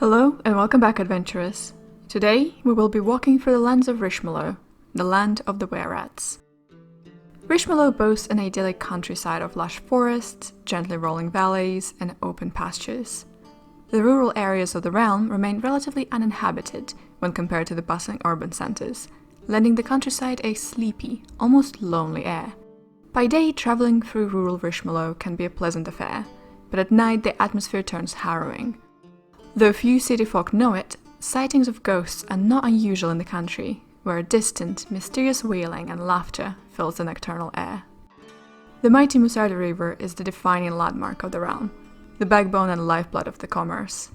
Hello and welcome back, adventurers. Today we will be walking through the lands of Richemulot, the land of the were-rats. Richemulot boasts an idyllic countryside of lush forests, gently rolling valleys, and open pastures. The rural areas of the realm remain relatively uninhabited when compared to the bustling urban centers, lending the countryside a sleepy, almost lonely air. By day, traveling through rural Richemulot can be a pleasant affair, but at night the atmosphere turns harrowing. Though few city folk know it, sightings of ghosts are not unusual in the country, where distant, mysterious wailing and laughter fills the nocturnal air. The mighty Mussarda River is the defining landmark of the realm, the backbone and lifeblood of the commerce.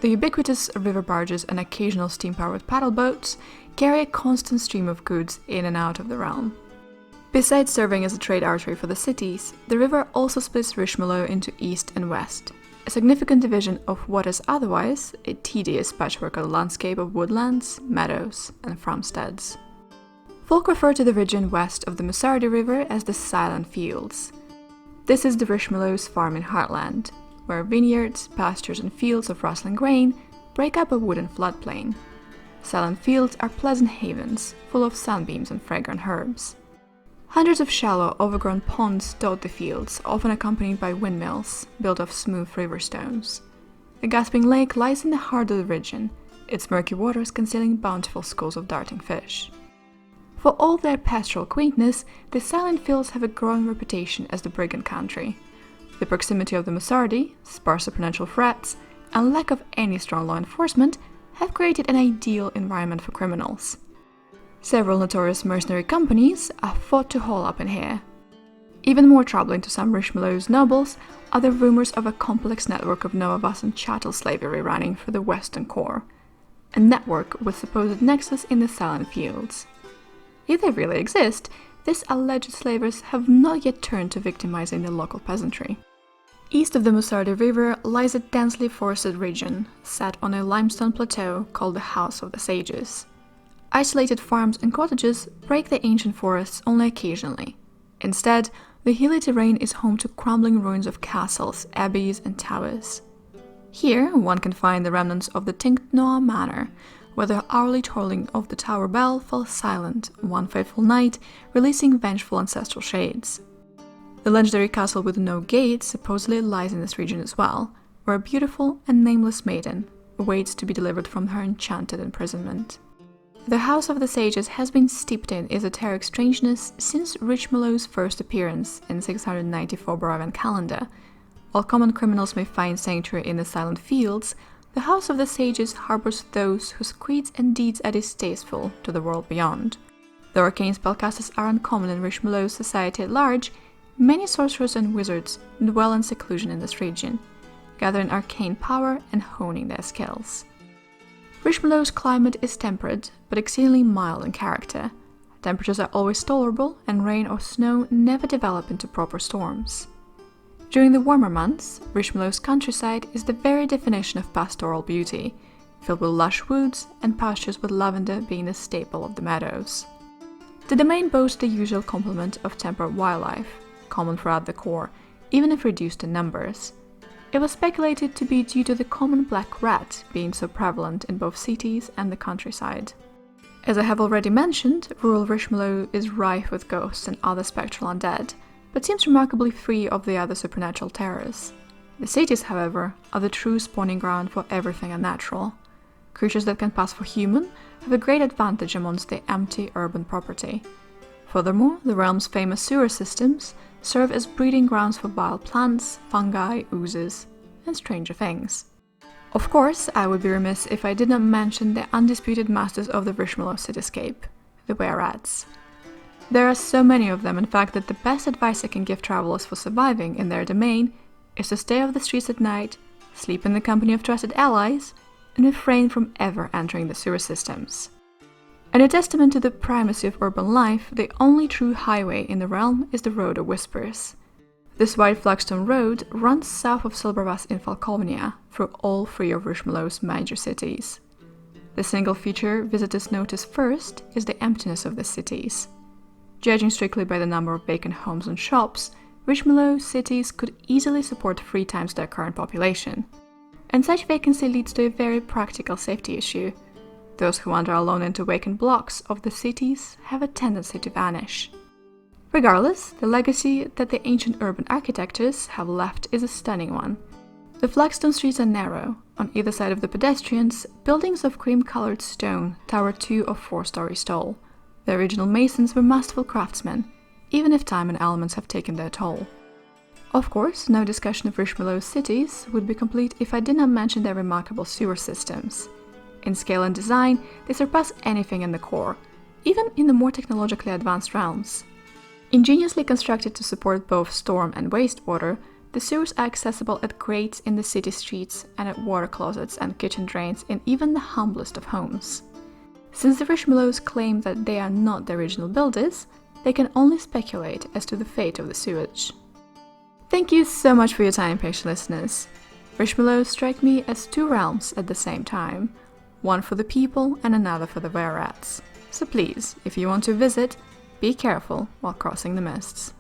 The ubiquitous river barges and occasional steam-powered paddle boats carry a constant stream of goods in and out of the realm. Besides serving as a trade artery for the cities, the river also splits Richemulot into east and west, a significant division of what is otherwise a tedious patchwork of the landscape of woodlands, meadows, and farmsteads. Folk refer to the region west of the Mussarda River as the Silent Fields. This is the Richemulot's farming heartland, where vineyards, pastures, and fields of rustling grain break up a wooded floodplain. Silent fields are pleasant havens, full of sunbeams and fragrant herbs. Hundreds of shallow, overgrown ponds dot the fields, often accompanied by windmills, built of smooth river stones. The gasping lake lies in the heart of the region, its murky waters concealing bountiful schools of darting fish. For all their pastoral quaintness, the Silent Fields have a growing reputation as the brigand country. The proximity of the Mussardi, sparse supernatural threats, and lack of any strong law enforcement have created an ideal environment for criminals. Several notorious mercenary companies are thought to haul up in here. Even more troubling to some Richemulot's nobles are the rumors of a complex network of Novavasan chattel slavery running through the western core, a network with supposed nexus in the Silent Fields. If they really exist, these alleged slavers have not yet turned to victimizing the local peasantry. East of the Mussarda River lies a densely forested region, set on a limestone plateau called the House of the Sages. Isolated farms and cottages break the ancient forests only occasionally. Instead, the hilly terrain is home to crumbling ruins of castles, abbeys, and towers. Here, one can find the remnants of the Tinct Noir Manor, where the hourly tolling of the tower bell fell silent one fateful night, releasing vengeful ancestral shades. The legendary castle with no gates supposedly lies in this region as well, where a beautiful and nameless maiden awaits to be delivered from her enchanted imprisonment. The House of the Sages has been steeped in esoteric strangeness since Richemulot's first appearance in 694 Barovian calendar. While common criminals may find sanctuary in the Silent Fields, the House of the Sages harbors those whose creeds and deeds are distasteful to the world beyond. Though arcane spellcasters are uncommon in Richemulot's society at large, many sorcerers and wizards dwell in seclusion in this region, gathering arcane power and honing their skills. Richemulot's climate is temperate, but exceedingly mild in character. Temperatures are always tolerable, and rain or snow never develop into proper storms. During the warmer months, Richemulot's countryside is the very definition of pastoral beauty, filled with lush woods and pastures with lavender being the staple of the meadows. The domain boasts the usual complement of temperate wildlife, common throughout the core, even if reduced in numbers. It was speculated to be due to the common black rat being so prevalent in both cities and the countryside. As I have already mentioned, rural Richemulot is rife with ghosts and other spectral undead, but seems remarkably free of the other supernatural terrors. The cities, however, are the true spawning ground for everything unnatural. Creatures that can pass for human have a great advantage amongst the empty urban property. Furthermore, the realm's famous sewer systems serve as breeding grounds for vile plants, fungi, oozes, and stranger things. Of course, I would be remiss if I did not mention the undisputed masters of the Richemulot cityscape, the were-rats. There are so many of them, in fact, that the best advice I can give travelers for surviving in their domain is to stay off the streets at night, sleep in the company of trusted allies, and refrain from ever entering the sewer systems. And a testament to the primacy of urban life, the only true highway in the realm is the Road of Whispers. This wide flagstone road runs south of Silbervass in Falkovnia, through all three of Richemulot's major cities. The single feature visitors notice first is the emptiness of the cities. Judging strictly by the number of vacant homes and shops, Richemulot cities could easily support 3 times their current population. and such vacancy leads to a very practical safety issue. Those who wander alone into vacant blocks of the cities have a tendency to vanish. Regardless, the legacy that the ancient urban architectures have left is a stunning one. The Flagstone Streets are narrow. On either side of the pedestrians, buildings of cream-colored stone tower 2 or 4 stories tall. The original masons were masterful craftsmen, even if time and elements have taken their toll. Of course, no discussion of Richemulot's cities would be complete if I did not mention their remarkable sewer systems. In scale and design, they surpass anything in the core, even in the more technologically advanced realms. Ingeniously constructed to support both storm and wastewater, the sewers are accessible at grates in the city streets and at water closets and kitchen drains in even the humblest of homes. Since the Richemulots claim that they are not the original builders, they can only speculate as to the fate of the sewage. Thank you so much for your time, patient listeners. Richemulot strike me as two realms at the same time, one for the people and another for the were-rats. So please, if you want to visit, be careful while crossing the mists.